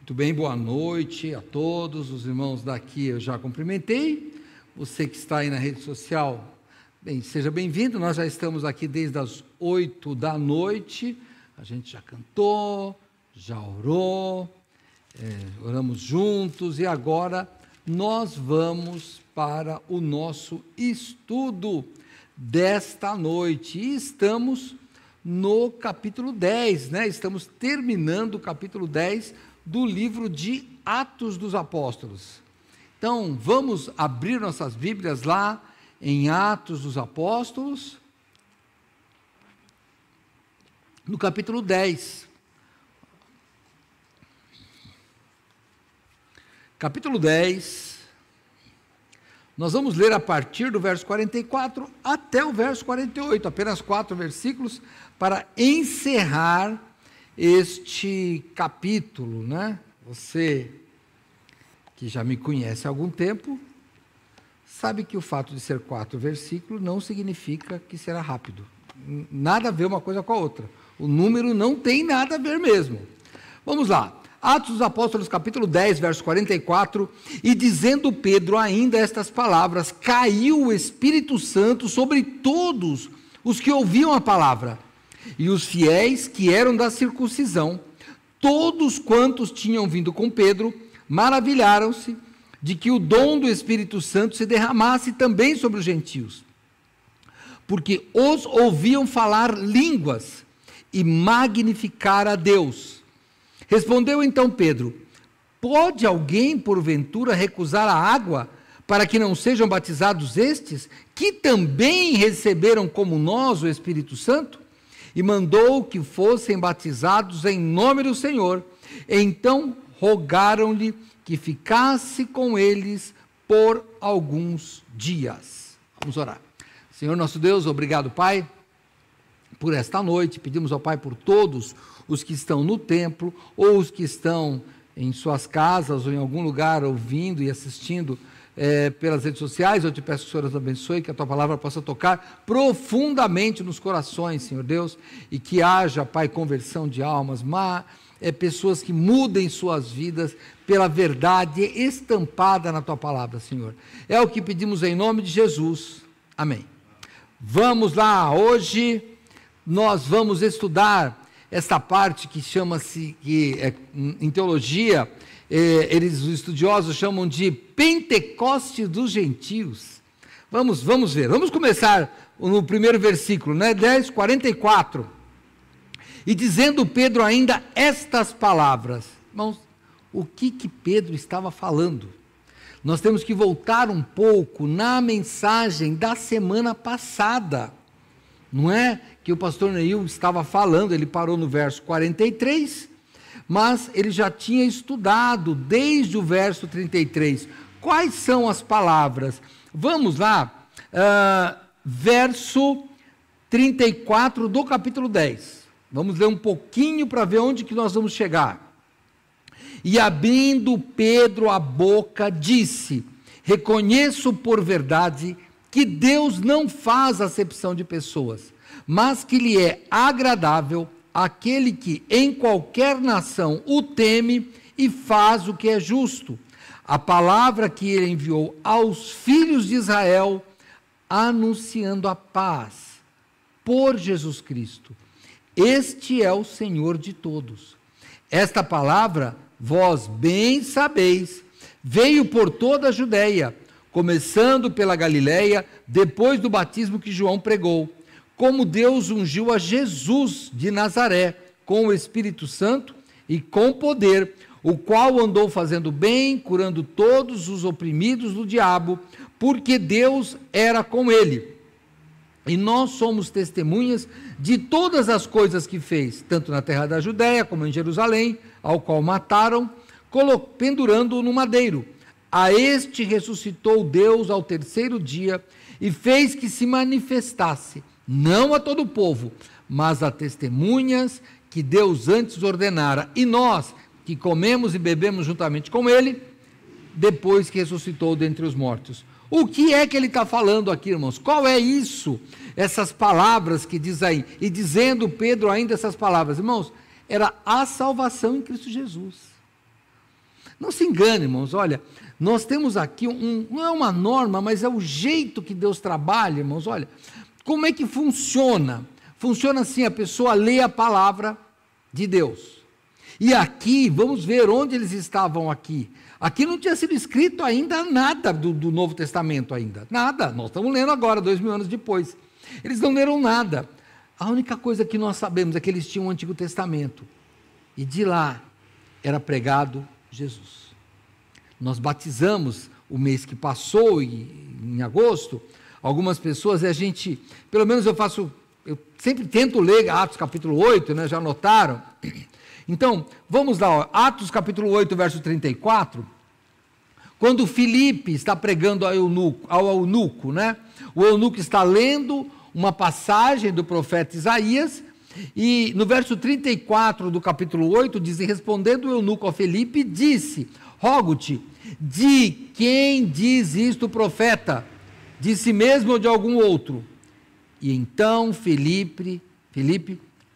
Muito bem, boa noite a todos, os irmãos daqui eu já cumprimentei, você que está aí na rede social, bem, seja bem-vindo, nós já estamos aqui desde as 8 da noite, a gente já cantou, já orou, oramos juntos e agora nós vamos para o nosso estudo desta noite e estamos no capítulo 10, né? Estamos terminando o capítulo 10 do livro de Atos dos Apóstolos. Então, vamos abrir nossas Bíblias lá em Atos dos Apóstolos, no capítulo 10. Capítulo 10, nós vamos ler a partir do verso 44 até o verso 48, apenas 4 versículos, para encerrar este capítulo, né? Você que já me conhece há algum tempo, sabe que o fato de ser 4 versículos não significa que será rápido. Nada a ver uma coisa com a outra. O número não tem nada a ver mesmo. Vamos lá. Atos dos Apóstolos, capítulo 10, verso 44, e dizendo Pedro ainda estas palavras, caiu o Espírito Santo sobre todos os que ouviam a palavra. E os fiéis que eram da circuncisão, todos quantos tinham vindo com Pedro, maravilharam-se de que o dom do Espírito Santo se derramasse também sobre os gentios, porque os ouviam falar línguas e magnificar a Deus. Respondeu então Pedro, pode alguém porventura recusar a água para que não sejam batizados estes, que também receberam como nós o Espírito Santo? E mandou que fossem batizados em nome do Senhor. Então rogaram-lhe que ficasse com eles por alguns dias. Vamos orar. Senhor nosso Deus, obrigado, Pai, por esta noite. Pedimos ao Pai por todos os que estão no templo, ou os que estão em suas casas, ou em algum lugar ouvindo e assistindo pelas redes sociais. Eu te peço que o Senhor nos abençoe, que a Tua palavra possa tocar profundamente nos corações, Senhor Deus, e que haja, Pai, conversão de almas, pessoas que mudem suas vidas pela verdade estampada na Tua palavra, Senhor. É o que pedimos em nome de Jesus. Amém. Vamos lá, hoje nós vamos estudar esta parte que chama-se, em teologia, os estudiosos chamam de Pentecostes dos gentios. Vamos ver, vamos começar no primeiro versículo, né? 10, 44. E dizendo Pedro ainda estas palavras. Irmãos, o que Pedro estava falando? Nós temos que voltar um pouco na mensagem da semana passada. Não é que o pastor Neil estava falando, ele parou no verso 43, mas ele já tinha estudado desde o verso 33. Quais são as palavras? Vamos lá, verso 34 do capítulo 10. Vamos ler um pouquinho para ver onde que nós vamos chegar. E abrindo Pedro a boca, disse, reconheço por verdade que Deus não faz acepção de pessoas, mas que lhe é agradável aquele que em qualquer nação o teme e faz o que é justo. A palavra que ele enviou aos filhos de Israel, anunciando a paz por Jesus Cristo. Este é o Senhor de todos. Esta palavra, vós bem sabeis, veio por toda a Judeia, começando pela Galileia, depois do batismo que João pregou, como Deus ungiu a Jesus de Nazaré, com o Espírito Santo e com poder, o qual andou fazendo bem, curando todos os oprimidos do diabo, porque Deus era com ele. E nós somos testemunhas de todas as coisas que fez, tanto na terra da Judéia como em Jerusalém, ao qual mataram, pendurando-o no madeiro. A este ressuscitou Deus ao terceiro dia e fez que se manifestasse, não a todo o povo, mas a testemunhas que Deus antes ordenara. E nós, que comemos e bebemos juntamente com ele, depois que ressuscitou dentre os mortos. O que é que ele está falando aqui, irmãos? Qual é isso? Essas palavras que diz aí. E dizendo Pedro ainda essas palavras. Irmãos, era a salvação em Cristo Jesus. Não se engane, irmãos, olha, nós temos aqui não é uma norma, mas é o jeito que Deus trabalha, irmãos, olha, como é que funciona? Funciona assim, a pessoa lê a palavra de Deus, e aqui, vamos ver onde eles estavam aqui, não tinha sido escrito ainda nada do Novo Testamento ainda, nada, nós estamos lendo agora, 2000 anos depois, eles não leram nada, a única coisa que nós sabemos é que eles tinham o Antigo Testamento, e de lá era pregado Jesus. Nós batizamos o mês que passou, em agosto, algumas pessoas, pelo menos eu sempre tento ler Atos capítulo 8, né, já notaram? Então, vamos lá, ó, Atos capítulo 8, verso 34, quando Filipe está pregando ao eunuco, né? O eunuco está lendo uma passagem do profeta Isaías, e no verso 34 do capítulo 8, diz, respondendo o eunuco a Filipe, disse, rogo-te, de quem diz isto o profeta? De si mesmo ou de algum outro? E então Filipe,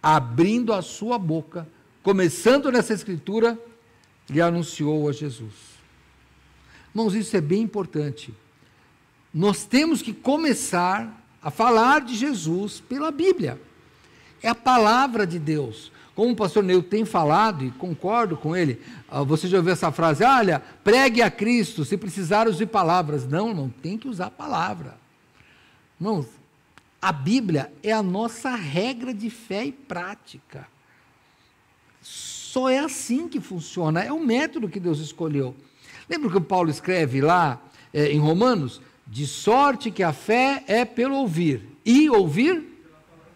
abrindo a sua boca, começando nessa escritura, lhe anunciou a Jesus. Irmãos, isso é bem importante. Nós temos que começar a falar de Jesus pela Bíblia. É a palavra de Deus. Como o pastor Neil tem falado, e concordo com ele, você já ouviu essa frase, olha, pregue a Cristo, se precisar use palavras. Não tem que usar palavra. Irmãos, a Bíblia é a nossa regra de fé e prática. Só é assim que funciona, é o método que Deus escolheu. Lembra que o Paulo escreve lá em Romanos? De sorte que a fé é pelo ouvir, e ouvir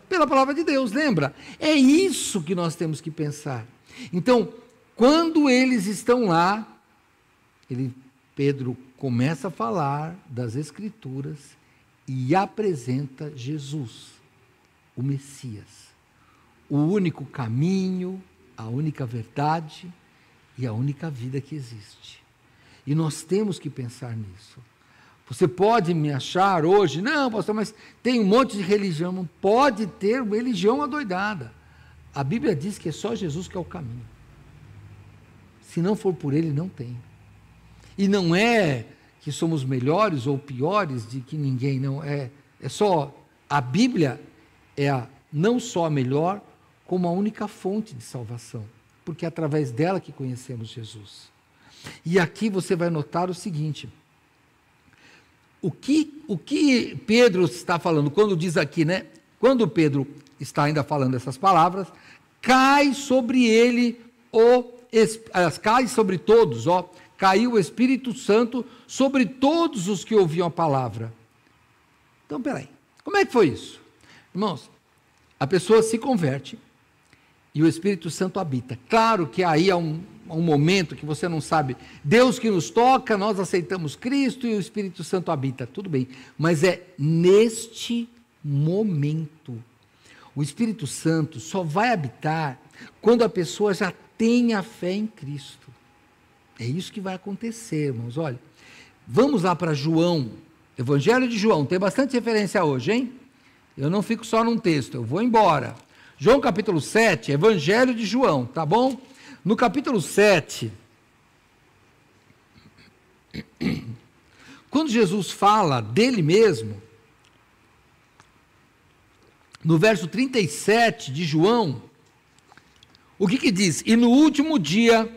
pela palavra de Deus, lembra? É isso que nós temos que pensar. Então, quando eles estão lá, Pedro começa a falar das Escrituras e apresenta Jesus, o Messias, o único caminho, a única verdade e a única vida que existe. E nós temos que pensar nisso. Você pode me achar hoje, não, pastor, mas tem um monte de religião. Não pode ter religião adoidada. A Bíblia diz que é só Jesus que é o caminho. Se não for por ele, não tem. E não é que somos melhores ou piores de que ninguém, não. É só, a Bíblia é não só a melhor, como a única fonte de salvação. Porque é através dela que conhecemos Jesus. E aqui você vai notar o seguinte, o que Pedro está falando, quando diz aqui, né? Quando Pedro está ainda falando essas palavras, cai sobre ele, cai sobre todos, caiu o Espírito Santo sobre todos os que ouviam a palavra. Então, peraí, como é que foi isso? Irmãos, a pessoa se converte e o Espírito Santo habita. Claro que aí há um momento que você não sabe, Deus que nos toca, nós aceitamos Cristo e o Espírito Santo habita, tudo bem, mas é neste momento. O Espírito Santo só vai habitar quando a pessoa já tem a fé em Cristo. É isso que vai acontecer, irmãos. Olha, vamos lá para João, Evangelho de João, tem bastante referência hoje, hein? Eu não fico só num texto, eu vou embora. João capítulo 7, Evangelho de João, tá bom? No capítulo 7, quando Jesus fala dele mesmo, no verso 37 de João, o que diz? E no último dia,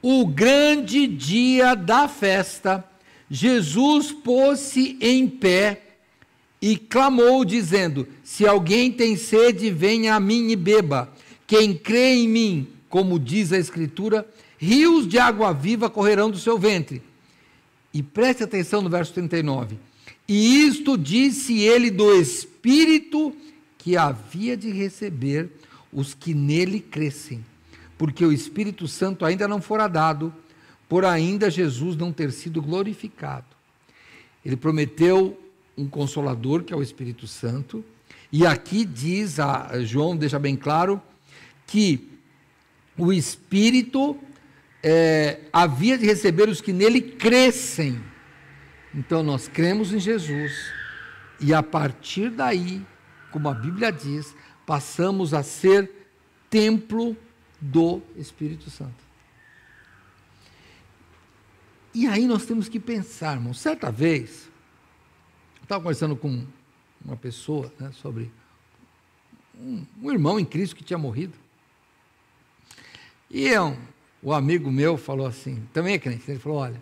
o grande dia da festa, Jesus pôs-se em pé e clamou, dizendo: se alguém tem sede, venha a mim e beba. Quem crê em mim, como diz a Escritura, rios de água viva correrão do seu ventre. E preste atenção no verso 39. E isto disse ele do Espírito que havia de receber os que nele crescem, porque o Espírito Santo ainda não fora dado, por ainda Jesus não ter sido glorificado. Ele prometeu um Consolador, que é o Espírito Santo, e aqui diz, João deixa bem claro, que o Espírito havia de receber os que nele crescem. Então nós cremos em Jesus, e a partir daí, como a Bíblia diz, passamos a ser templo do Espírito Santo. E aí nós temos que pensar, irmão. Certa vez, eu estava conversando com uma pessoa, né, sobre um irmão em Cristo que tinha morrido. E o amigo meu falou assim, também é crente, ele falou, olha,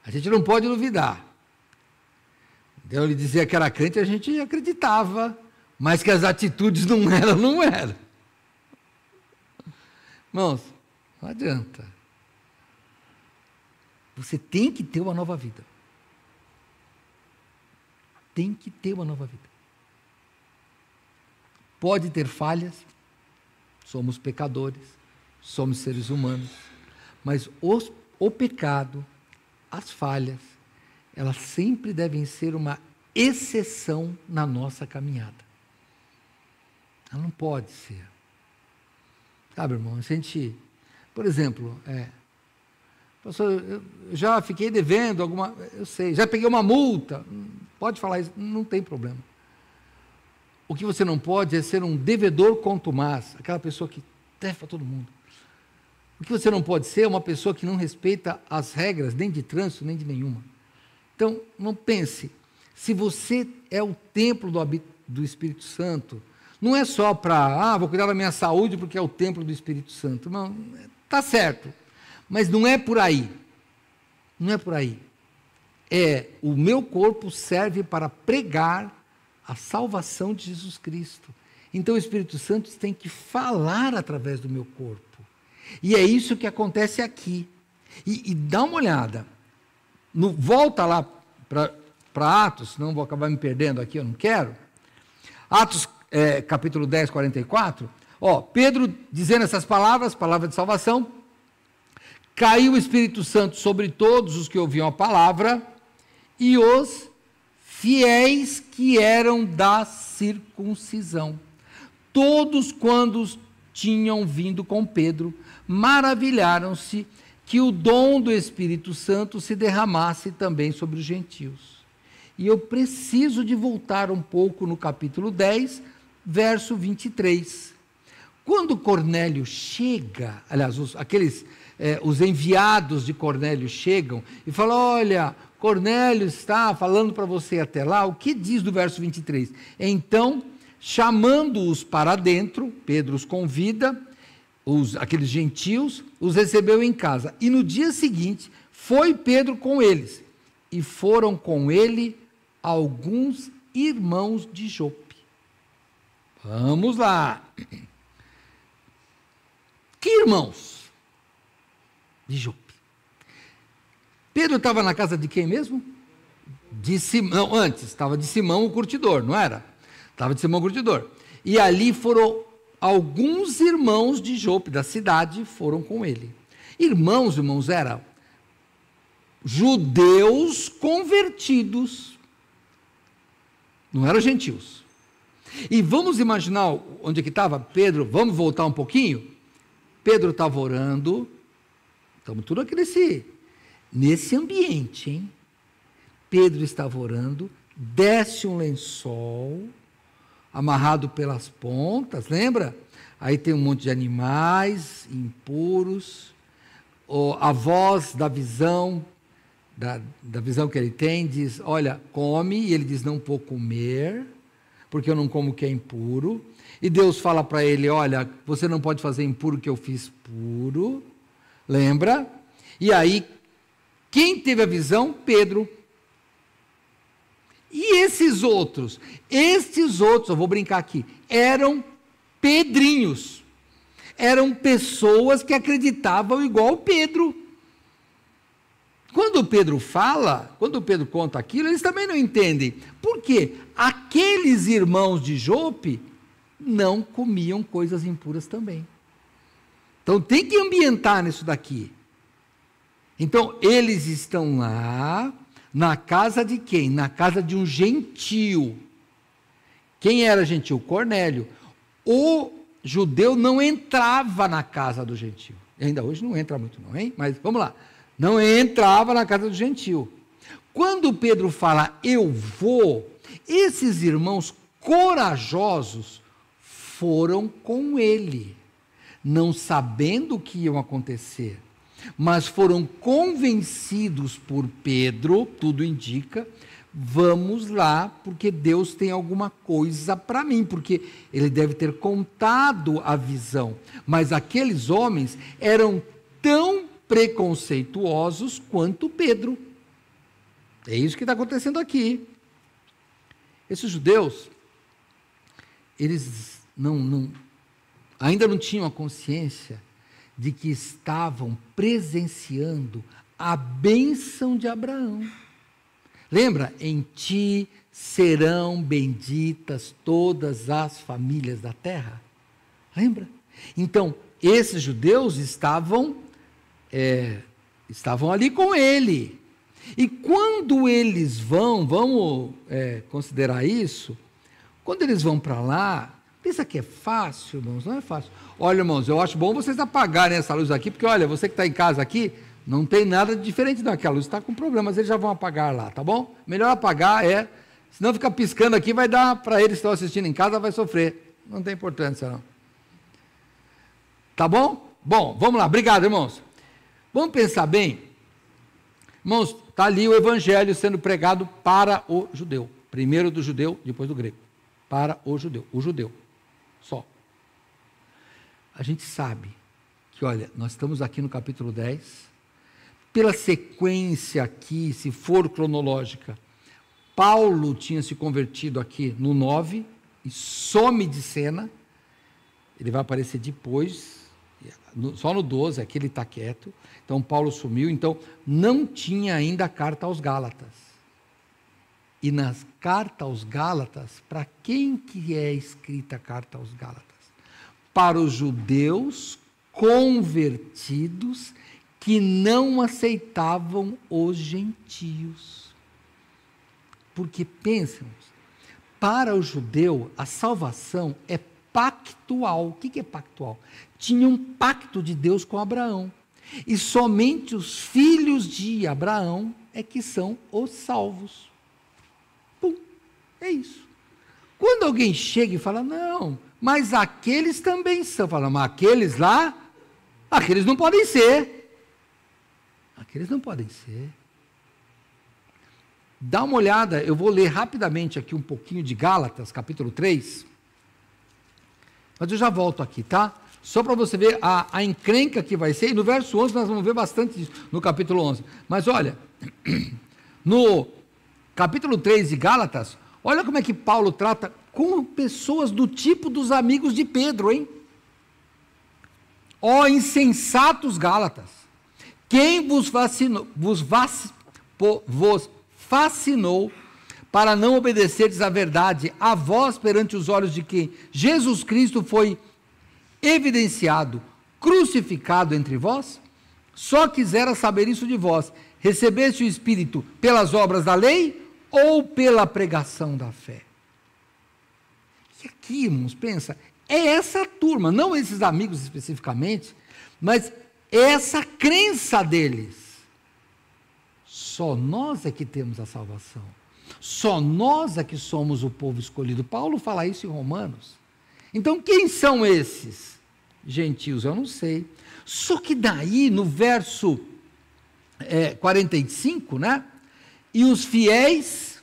a gente não pode duvidar. Então ele dizia que era crente, a gente acreditava, mas que as atitudes não eram. Irmãos, não adianta. Você tem que ter uma nova vida. Tem que ter uma nova vida. Pode ter falhas, somos pecadores, somos seres humanos, mas o pecado, as falhas, elas sempre devem ser uma exceção na nossa caminhada. Ela não pode ser. Sabe, irmão, a gente, por exemplo, pastor, eu já fiquei devendo eu sei, já peguei uma multa, pode falar isso, não tem problema. O que você não pode é ser um devedor contumaz, aquela pessoa que deve para todo mundo. O que você não pode ser é uma pessoa que não respeita as regras, nem de trânsito, nem de nenhuma. Então, não pense, se você é o templo do Espírito Santo, não é só para, vou cuidar da minha saúde porque é o templo do Espírito Santo. Não, está certo, mas não é por aí. Não é por aí. O meu corpo serve para pregar a salvação de Jesus Cristo. Então o Espírito Santo tem que falar através do meu corpo. E é isso que acontece aqui. E dá uma olhada. Volta lá para Atos, senão vou acabar me perdendo aqui, eu não quero. Atos capítulo 10, 44. Pedro dizendo essas palavras de salvação. Caiu o Espírito Santo sobre todos os que ouviam a palavra, e os fiéis que eram da circuncisão. Todos, quando tinham vindo com Pedro, maravilharam-se que o dom do Espírito Santo se derramasse também sobre os gentios. E eu preciso de voltar um pouco no capítulo 10, verso 23. Quando Cornélio chega, aliás, os enviados de Cornélio chegam e falam, olha, Cornélio está falando para você até lá, o que diz do verso 23? Então, chamando-os para dentro, Pedro os convida, aqueles gentios, os recebeu em casa. E no dia seguinte, foi Pedro com eles, e foram com ele alguns irmãos de Jope. Vamos lá. Que irmãos de Jope? Pedro estava na casa de quem mesmo? De Simão, antes, estava de Simão o curtidor, não era? Estava de Simão o curtidor. E ali foram alguns irmãos de Jope, da cidade, foram com ele. Irmãos, eram judeus convertidos, não eram gentios. E vamos imaginar onde é que estava Pedro, vamos voltar um pouquinho? Pedro estava orando, estamos tudo aqui nesse ambiente, hein? Pedro estava orando, desce um lençol, amarrado pelas pontas, lembra? Aí tem um monte de animais impuros, a voz da visão, da visão que ele tem, diz, olha, come, e ele diz, não vou comer, porque eu não como o que é impuro, e Deus fala para ele, olha, você não pode fazer impuro o que eu fiz puro, lembra? E aí, quem teve a visão? Pedro. E estes outros, eu vou brincar aqui, eram pedrinhos, eram pessoas que acreditavam igual Pedro. Quando Pedro conta aquilo, eles também não entendem. Por quê? Aqueles irmãos de Jope não comiam coisas impuras também. Então tem que ambientar nisso daqui. Então eles estão lá, na casa de quem? Na casa de um gentio. Quem era gentio? Cornélio. O judeu não entrava na casa do gentio. Ainda hoje não entra muito não, hein? Mas vamos lá. Não entrava na casa do gentio. Quando Pedro fala, eu vou, esses irmãos corajosos foram com ele, não sabendo o que ia acontecer. mas foram convencidos por Pedro, tudo indica, vamos lá, porque Deus tem alguma coisa para mim, porque ele deve ter contado a visão. Mas aqueles homens eram tão preconceituosos quanto Pedro. É isso que está acontecendo aqui. Esses judeus, eles ainda não tinham a consciência de que estavam presenciando a bênção de Abraão. Lembra? Em ti serão benditas todas as famílias da terra. Lembra? Então, esses judeus estavam ali com ele. E quando eles vamos considerar isso, quando eles vão para lá, pensa que é fácil, irmãos? Não é fácil. Olha, irmãos, eu acho bom vocês apagarem essa luz aqui, porque, olha, você que está em casa aqui, não tem nada de diferente daquela luz, está com problemas, eles já vão apagar lá, tá bom? Melhor apagar, senão fica piscando aqui, vai dar para eles que estão assistindo em casa, vai sofrer. Não tem importância, não. Tá bom? Bom, vamos lá, obrigado, irmãos. Vamos pensar bem. Irmãos, está ali o evangelho sendo pregado para o judeu. Primeiro do judeu, depois do grego. Para o judeu, só. A gente sabe que, olha, nós estamos aqui no capítulo 10, pela sequência aqui, se for cronológica, Paulo tinha se convertido aqui no 9 e some de cena, ele vai aparecer depois, só no 12, aqui ele está quieto, então Paulo sumiu, então não tinha ainda a carta aos Gálatas. E nas cartas aos Gálatas, para quem que é escrita a carta aos Gálatas? Para os judeus convertidos que não aceitavam os gentios. Porque, pensem, para o judeu, a salvação é pactual. O que é pactual? Tinha um pacto de Deus com Abraão. E somente os filhos de Abraão é que são os salvos. Pum, é isso. Quando alguém chega e fala, não, mas aqueles também são, fala, mas aqueles lá, aqueles não podem ser. Aqueles não podem ser. Dá uma olhada, eu vou ler rapidamente aqui um pouquinho de Gálatas, capítulo 3, mas eu já volto aqui, tá? Só para você ver a encrenca que vai ser, e no verso 11 nós vamos ver bastante disso, no capítulo 11. Mas olha, no capítulo 3 de Gálatas, olha como é que Paulo trata com pessoas do tipo dos amigos de Pedro, hein? Ó insensatos Gálatas, quem vos fascinou para não obedecerdes à verdade, a vós perante os olhos de quem Jesus Cristo foi evidenciado, crucificado entre vós? Só quisera saber isso de vós, recebeste o Espírito pelas obras da lei ou pela pregação da fé? E aqui, irmãos, pensa, é essa turma, não esses amigos especificamente, mas essa crença deles. Só nós é que temos a salvação. Só nós é que somos o povo escolhido. Paulo fala isso em Romanos. Então, quem são esses gentios? Eu não sei. Só que daí, no verso 45, né? E os fiéis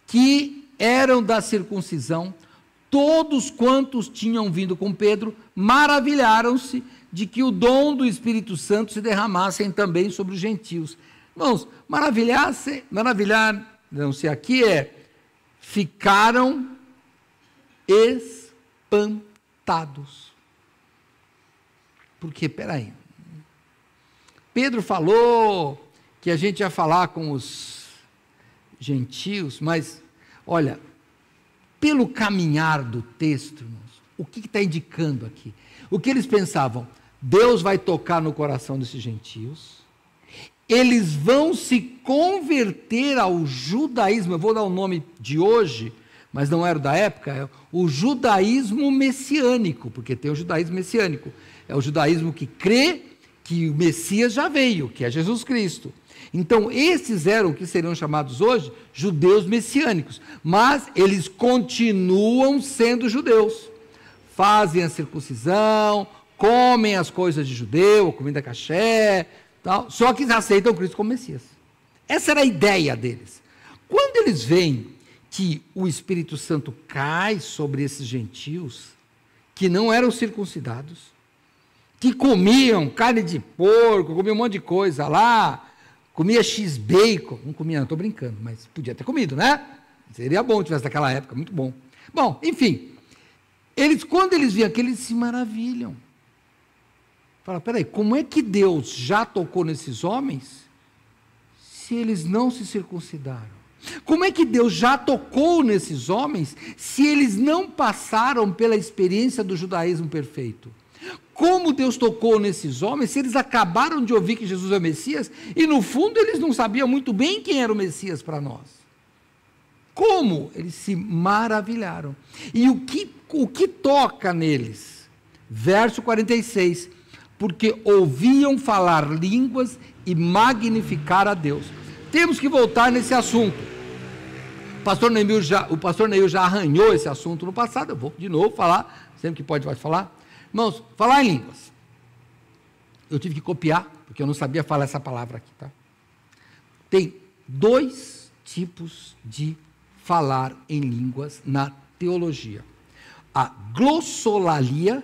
que eram da circuncisão, todos quantos tinham vindo com Pedro, maravilharam-se de que o dom do Espírito Santo se derramassem também sobre os gentios. Irmãos, maravilharam-se aqui ficaram espantados. Porque, peraí, Pedro falou que a gente ia falar com os gentios, mas, olha, pelo caminhar do texto, irmãos, o que está indicando aqui? O que eles pensavam? Deus vai tocar no coração desses gentios, eles vão se converter ao judaísmo, eu vou dar o nome de hoje, mas não era da época, é o judaísmo messiânico, porque tem o judaísmo messiânico, é o judaísmo que crê que o Messias já veio, que é Jesus Cristo. Então, esses eram o que seriam chamados hoje judeus messiânicos, mas eles continuam sendo judeus, fazem a circuncisão, comem as coisas de judeu, comida caché, tal, só que aceitam Cristo como Messias. Essa era a ideia deles. Quando eles veem que o Espírito Santo cai sobre esses gentios, que não eram circuncidados, que comiam carne de porco, comiam um monte de coisa lá, comia x-bacon, não comia, não, estou brincando, mas podia ter comido, né? Seria bom se tivesse naquela época, muito bom. Bom, enfim, quando eles veem aquilo, eles se maravilham. Fala, peraí, como é que Deus já tocou nesses homens se eles não se circuncidaram? Como é que Deus já tocou nesses homens se eles não passaram pela experiência do judaísmo perfeito? Como Deus tocou nesses homens se eles acabaram de ouvir que Jesus é o Messias e no fundo eles não sabiam muito bem quem era o Messias para nós? Como? Eles se maravilharam. E o que toca neles? Verso 46, porque ouviam falar línguas e magnificar a Deus. Temos que voltar nesse assunto. O pastor Neil já arranhou esse assunto no passado, eu vou de novo falar, sempre que pode vai falar. Irmãos, falar em línguas. Eu tive que copiar, porque eu não sabia falar essa palavra aqui, tá? Tem 2 tipos de falar em línguas na teologia. A glossolalia,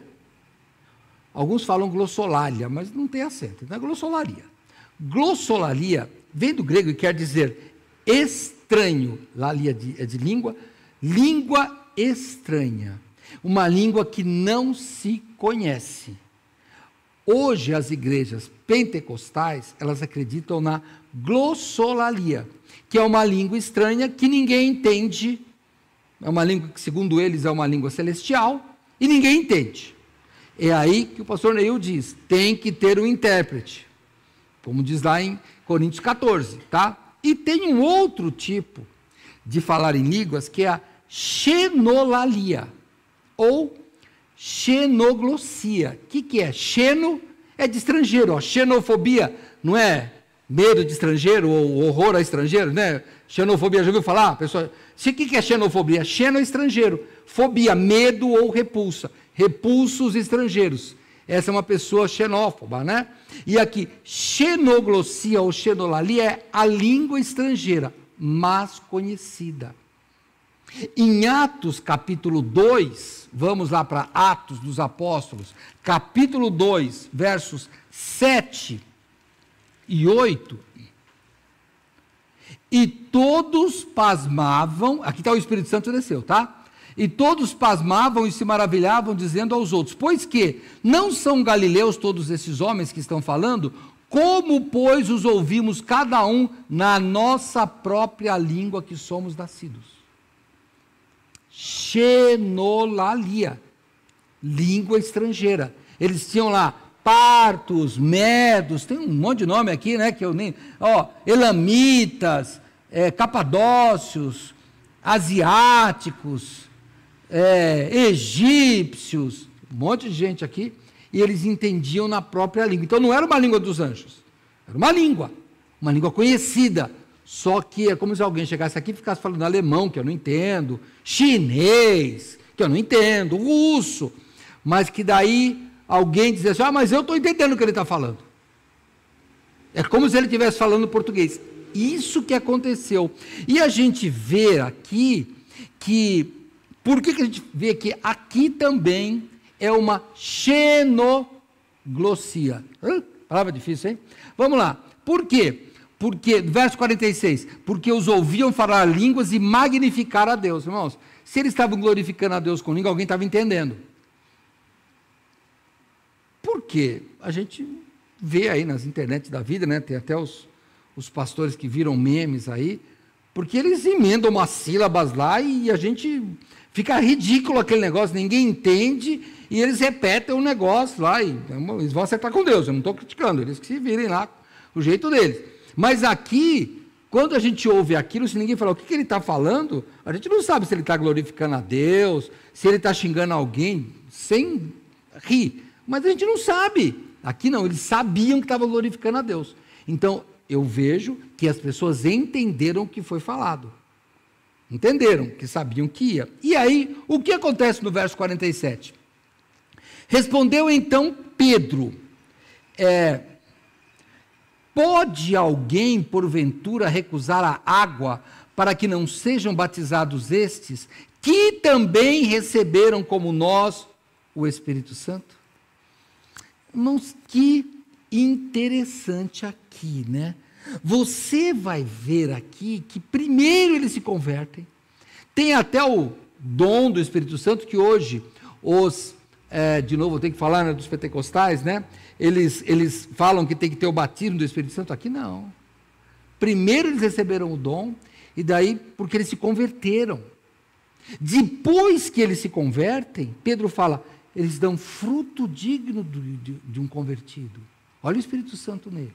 alguns falam glossolalia, mas não tem acento, então é glossolalia. Glossolalia vem do grego e quer dizer estranho, lalia é de língua, língua estranha, uma língua que não se conhece. Hoje as igrejas pentecostais, elas acreditam na glossolalia, que é uma língua estranha que ninguém entende, é uma língua que segundo eles é uma língua celestial, e ninguém entende. É aí que o pastor Neil diz, tem que ter um intérprete, como diz lá em Coríntios 14, tá? E tem um outro tipo de falar em línguas, que é a xenolalia, ou xenoglossia. O que é? Xeno é de estrangeiro, ó. Xenofobia não é medo de estrangeiro ou horror a estrangeiro, né? Xenofobia, já ouviu falar? Pessoal, o que é xenofobia? Xeno é estrangeiro, fobia, medo ou repulsa, repulsa os estrangeiros. Essa é uma pessoa xenófoba, né? E aqui, xenoglossia ou xenolalia é a língua estrangeira, mas conhecida. Em Atos, capítulo 2, vamos lá para Atos dos Apóstolos, capítulo 2, versos 7 e 8. E todos pasmavam, aqui está o Espírito Santo desceu, tá? E todos pasmavam e se maravilhavam, dizendo aos outros, pois que não são galileus todos esses homens que estão falando? Como, pois, os ouvimos cada um na nossa própria língua que somos nascidos? Xenolalia, língua estrangeira. Eles tinham lá partos, medos, tem um monte de nome aqui, né, que eu nem, elamitas, capadócios, asiáticos, egípcios, um monte de gente aqui, e eles entendiam na própria língua. Então não era uma língua dos anjos, era uma língua conhecida, só que é como se alguém chegasse aqui e ficasse falando alemão, que eu não entendo, chinês, que eu não entendo, russo, mas que daí alguém dizia assim, mas eu estou entendendo o que ele está falando. É como se ele estivesse falando português. Isso que aconteceu. E a gente vê aqui que, por que a gente vê que aqui também é uma xenoglossia? Palavra difícil, hein? Vamos lá. Por quê? Porque, verso 46, porque os ouviam falar línguas e magnificar a Deus. Irmãos, se eles estavam glorificando a Deus com língua, alguém estava entendendo. Por quê? A gente vê aí nas internet da vida, né? Tem até os pastores que viram memes aí, porque eles emendam umas sílabas lá e a gente fica ridículo aquele negócio, ninguém entende e eles repetem o negócio lá e eles vão acertar com Deus, eu não estou criticando, eles que se virem lá, o jeito deles. Mas aqui, quando a gente ouve aquilo, se ninguém falar o que ele está falando, a gente não sabe se ele está glorificando a Deus, se ele está xingando alguém, sem rir, mas a gente não sabe. Aqui não, eles sabiam que estava glorificando a Deus. Então, eu vejo que as pessoas entenderam o que foi falado. Entenderam, que sabiam que ia. E aí, o que acontece no verso 47? Respondeu então Pedro, pode alguém, porventura, recusar a água para que não sejam batizados estes, que também receberam como nós o Espírito Santo? Irmãos, que interessante aqui, né? Você vai ver aqui que primeiro eles se convertem, tem até o dom do Espírito Santo, que hoje de novo eu tenho que falar, né, dos pentecostais, né? Eles falam que tem que ter o batismo do Espírito Santo, aqui não. Primeiro eles receberam o dom, e daí porque eles se converteram. Depois que eles se convertem, Pedro fala, eles dão fruto digno de um convertido. Olha o Espírito Santo neles.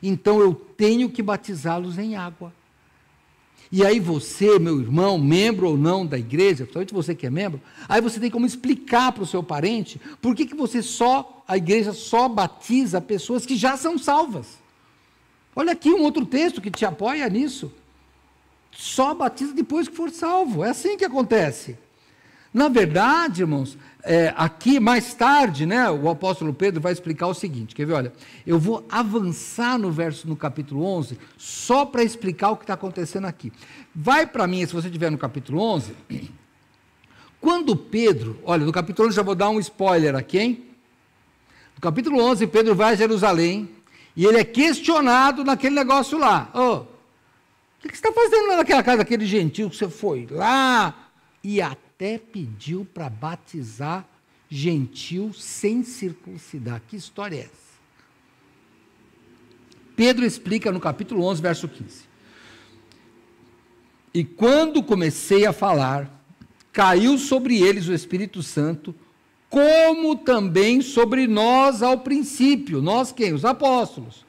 Então eu tenho que batizá-los em água. E aí você, meu irmão, membro ou não da igreja, principalmente você que é membro, aí você tem como explicar para o seu parente por que a igreja só batiza pessoas que já são salvas. Olha aqui um outro texto que te apoia nisso. Só batiza depois que for salvo. É assim que acontece. Na verdade, irmãos, aqui mais tarde, né, o apóstolo Pedro vai explicar o seguinte, quer ver, olha, eu vou avançar no capítulo 11, só para explicar o que está acontecendo aqui. Vai para mim, se você estiver no capítulo 11, quando Pedro, olha, no capítulo 11, já vou dar um spoiler aqui, hein? No capítulo 11, Pedro vai a Jerusalém, e ele é questionado naquele negócio lá. O que você está fazendo lá naquela casa daquele gentio que você foi lá? E até pediu para batizar gentio sem circuncidar. Que história é essa? Pedro explica no capítulo 11, verso 15. E quando comecei a falar, caiu sobre eles o Espírito Santo, como também sobre nós ao princípio. Nós quem? Os apóstolos.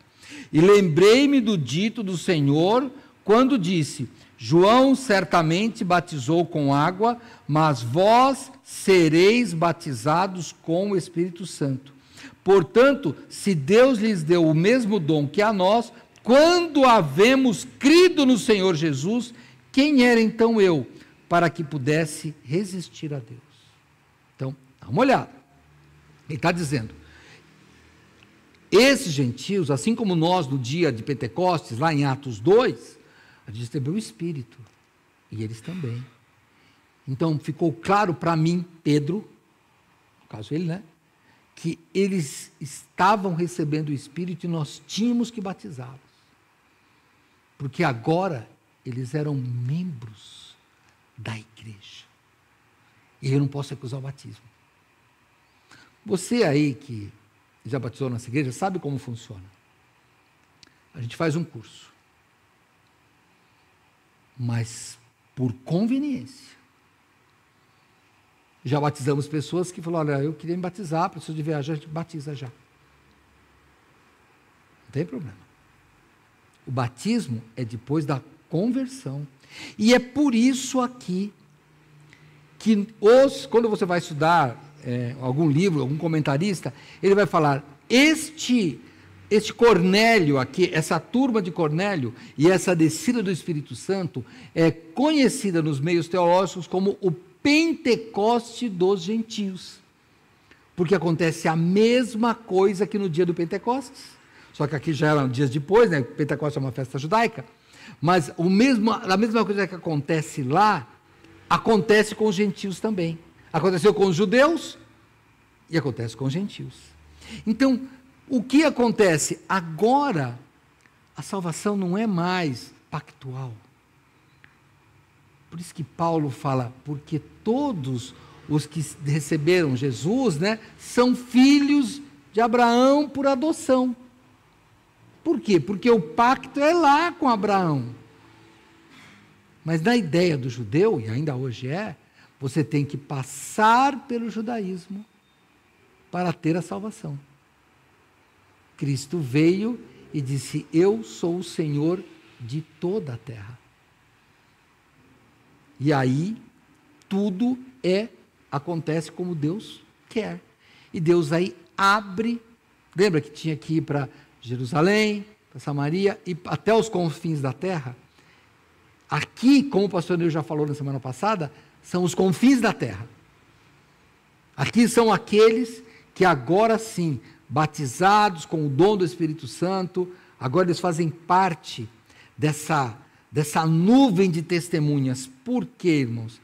E lembrei-me do dito do Senhor, quando disse, João certamente batizou com água, mas vós sereis batizados com o Espírito Santo. Portanto, se Deus lhes deu o mesmo dom que a nós, quando havemos crido no Senhor Jesus, quem era então eu, para que pudesse resistir a Deus? Então, dá uma olhada. Ele está dizendo, esses gentios, assim como nós no dia de Pentecostes, lá em Atos 2, a gente recebeu o Espírito, e eles também. Então, ficou claro para mim, Pedro, no caso ele, né, que eles estavam recebendo o Espírito e nós tínhamos que batizá-los. Porque agora eles eram membros da igreja. E eu não posso recusar o batismo. Você aí que já batizou nessa igreja, sabe como funciona. A gente faz um curso. Mas por conveniência. Já batizamos pessoas que falaram, olha, eu queria me batizar, preciso de viajar, a gente batiza já. Não tem problema. O batismo é depois da conversão. E é por isso aqui que quando você vai estudar algum livro, algum comentarista, ele vai falar, este Cornélio aqui, essa turma de Cornélio e essa descida do Espírito Santo é conhecida nos meios teológicos como o Pentecoste dos gentios, porque acontece a mesma coisa que no dia do Pentecostes, só que aqui já eram dias depois, né? Pentecostes é uma festa judaica, mas a mesma coisa que acontece lá, acontece com os gentios também, aconteceu com os judeus e acontece com os gentios. Então, o que acontece? Agora, a salvação não é mais pactual. Por isso que Paulo fala, porque todos os que receberam Jesus, né, são filhos de Abraão por adoção. Por quê? Porque o pacto é lá com Abraão. Mas na ideia do judeu, e ainda hoje você tem que passar pelo judaísmo para ter a salvação. Cristo veio e disse, eu sou o Senhor de toda a terra. E aí, tudo acontece como Deus quer. E Deus aí abre, lembra que tinha que ir para Jerusalém, para Samaria e até os confins da terra? Aqui, como o pastor Neil já falou na semana passada, são os confins da terra. Aqui são aqueles que agora sim, batizados com o dom do Espírito Santo, agora eles fazem parte dessa nuvem de testemunhas. Por quê, irmãos?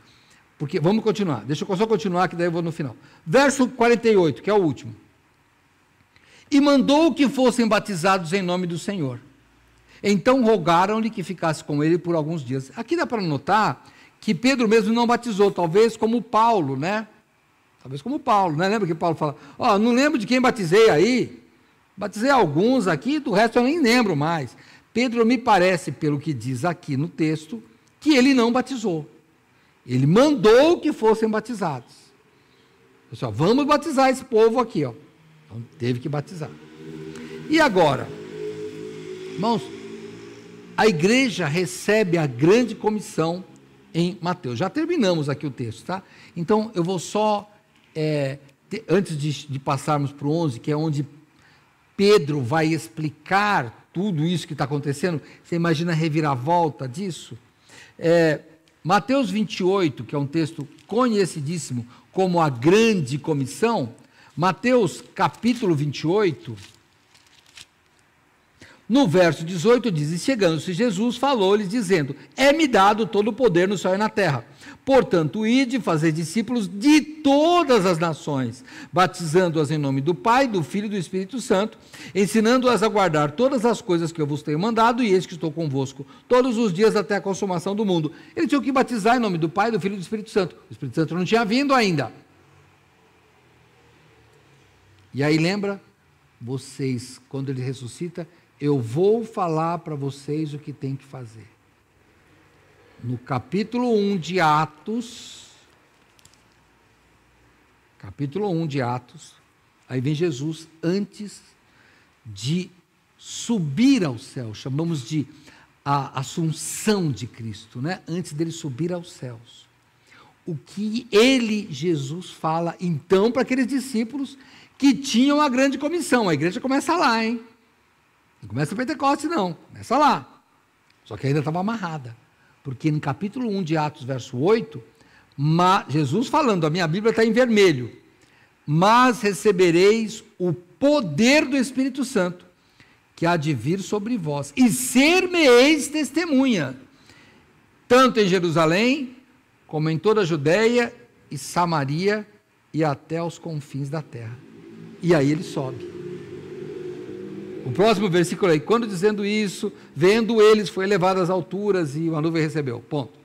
Porque, vamos continuar, deixa eu só continuar, que daí eu vou no final. Verso 48, que é o último. E mandou que fossem batizados em nome do Senhor. Então rogaram-lhe que ficasse com ele por alguns dias. Aqui dá para notar que Pedro mesmo não batizou, talvez como Paulo, né? Talvez como Paulo, né? Lembra que Paulo fala, não lembro de quem batizei aí, batizei alguns aqui, do resto eu nem lembro mais. Pedro me parece, pelo que diz aqui no texto, que ele não batizou. Ele mandou que fossem batizados. Pessoal, vamos batizar esse povo aqui, ó. Então, teve que batizar. E agora, irmãos, a igreja recebe a grande comissão em Mateus. Já terminamos aqui o texto, tá? Então, eu vou só, antes de passarmos para o 11, que é onde Pedro vai explicar tudo isso que está acontecendo, você imagina a reviravolta disso? Mateus 28, que é um texto conhecidíssimo como a grande comissão, Mateus capítulo 28, no verso 18 diz, e chegando-se Jesus, falou-lhes dizendo, é-me dado todo o poder no céu e na terra, portanto, ide fazer discípulos de todas as nações, batizando-as em nome do Pai, do Filho e do Espírito Santo, ensinando-as a guardar todas as coisas que eu vos tenho mandado, e eis que estou convosco todos os dias até a consumação do mundo. Ele tinha que batizar em nome do Pai, do Filho e do Espírito Santo. O Espírito Santo não tinha vindo ainda. E aí lembra, vocês, quando ele ressuscita, eu vou falar para vocês o que tem que fazer. No capítulo 1 de Atos, aí vem Jesus antes de subir ao céu, chamamos de a assunção de Cristo, né? Antes dele subir aos céus. O que Jesus fala então para aqueles discípulos que tinham a grande comissão. A igreja começa lá, hein? Não começa Pentecostes, não. Começa lá. Só que ainda estava amarrada. Porque no capítulo 1 de Atos, verso 8, Jesus falando, a minha Bíblia está em vermelho, mas recebereis o poder do Espírito Santo, que há de vir sobre vós, e ser-me-eis testemunha, tanto em Jerusalém, como em toda a Judeia e Samaria, e até os confins da terra. E aí ele sobe. O próximo versículo aí, quando dizendo isso, vendo eles, foi elevado às alturas e uma nuvem recebeu. Ponto.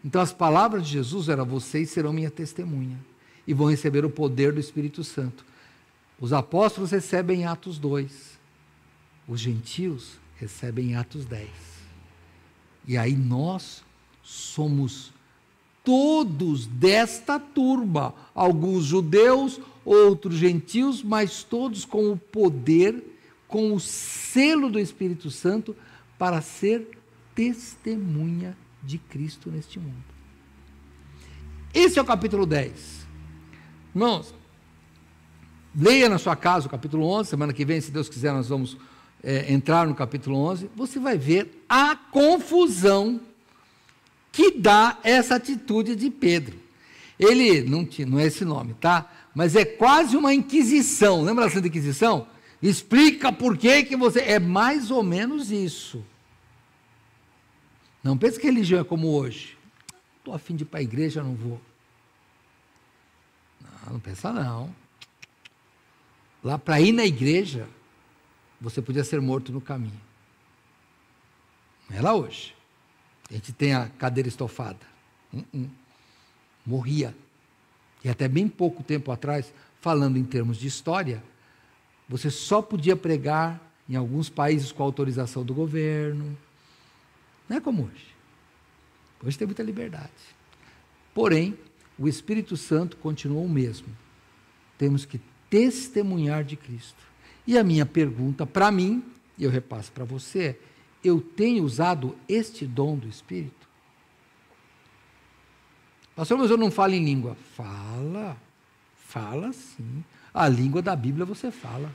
Então as palavras de Jesus eram, vocês serão minha testemunha e vão receber o poder do Espírito Santo. Os apóstolos recebem em Atos 2, os gentios recebem em Atos 10. E aí nós somos todos desta turma, alguns judeus, outros gentios, mas todos com o poder, com o selo do Espírito Santo, para ser testemunha de Cristo neste mundo. Esse é o capítulo 10. Irmãos, leia na sua casa o capítulo 11, semana que vem, se Deus quiser, nós vamos entrar no capítulo 11, você vai ver a confusão que dá essa atitude de Pedro. Ele, não é esse nome, tá? Mas é quase uma inquisição, lembra da Santa Inquisição? Explica por que você... É mais ou menos isso. Não pense que religião é como hoje. Estou a fim de ir para a igreja, não vou. Não pensa não. Lá para ir na igreja, você podia ser morto no caminho. Não é lá hoje. A gente tem a cadeira estofada. Morria. E até bem pouco tempo atrás, falando em termos de história, você só podia pregar em alguns países com autorização do governo. Não é como hoje. Hoje tem muita liberdade. Porém, o Espírito Santo continuou o mesmo. Temos que testemunhar de Cristo. E a minha pergunta para mim, e eu repasso para você, é, eu tenho usado este dom do Espírito? Pastor, mas eu não falo em língua. Fala sim. A língua da Bíblia você fala.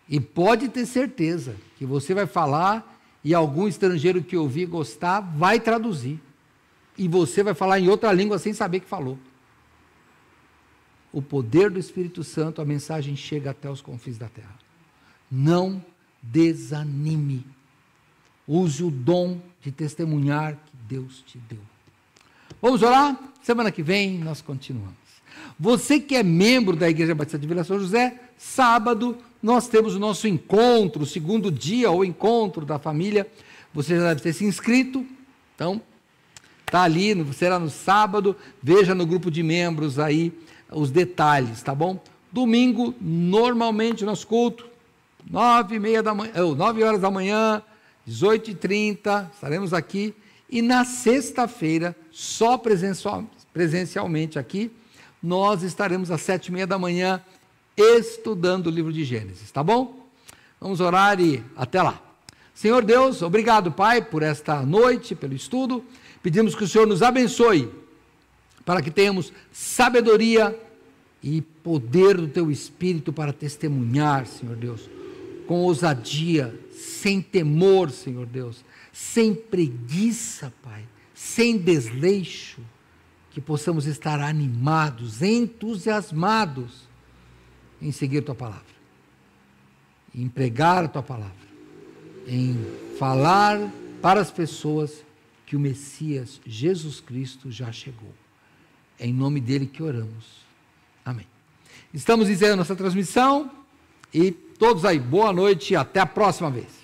E pode ter certeza que você vai falar e algum estrangeiro que ouvir e gostar vai traduzir. E você vai falar em outra língua sem saber que falou. o poder do Espírito Santo, a mensagem chega até os confins da terra. Não desanime. Use o dom de testemunhar que Deus te deu. Vamos orar? Semana que vem nós continuamos. Você que é membro da Igreja Batista de Vila São José, sábado nós temos o nosso encontro, o segundo dia, o encontro da família. Você já deve ter se inscrito, então está ali, será no sábado, veja no grupo de membros aí os detalhes, tá bom? Domingo, normalmente o nosso culto, 9 horas da manhã, 18h30, estaremos aqui, e na sexta-feira, só presencialmente aqui, nós estaremos às 7h30 da manhã, estudando o livro de Gênesis, tá bom? Vamos orar e até lá. Senhor Deus, obrigado, Pai, por esta noite, pelo estudo. Pedimos que o Senhor nos abençoe, para que tenhamos sabedoria e poder do Teu Espírito para testemunhar, Senhor Deus, com ousadia, sem temor, Senhor Deus, sem preguiça, Pai, sem desleixo, que possamos estar animados, entusiasmados em seguir Tua palavra, em pregar a Tua palavra, em falar para as pessoas que o Messias, Jesus Cristo, já chegou. É em nome dele que oramos. Amém. Estamos encerrando nossa transmissão e todos aí, boa noite e até a próxima vez.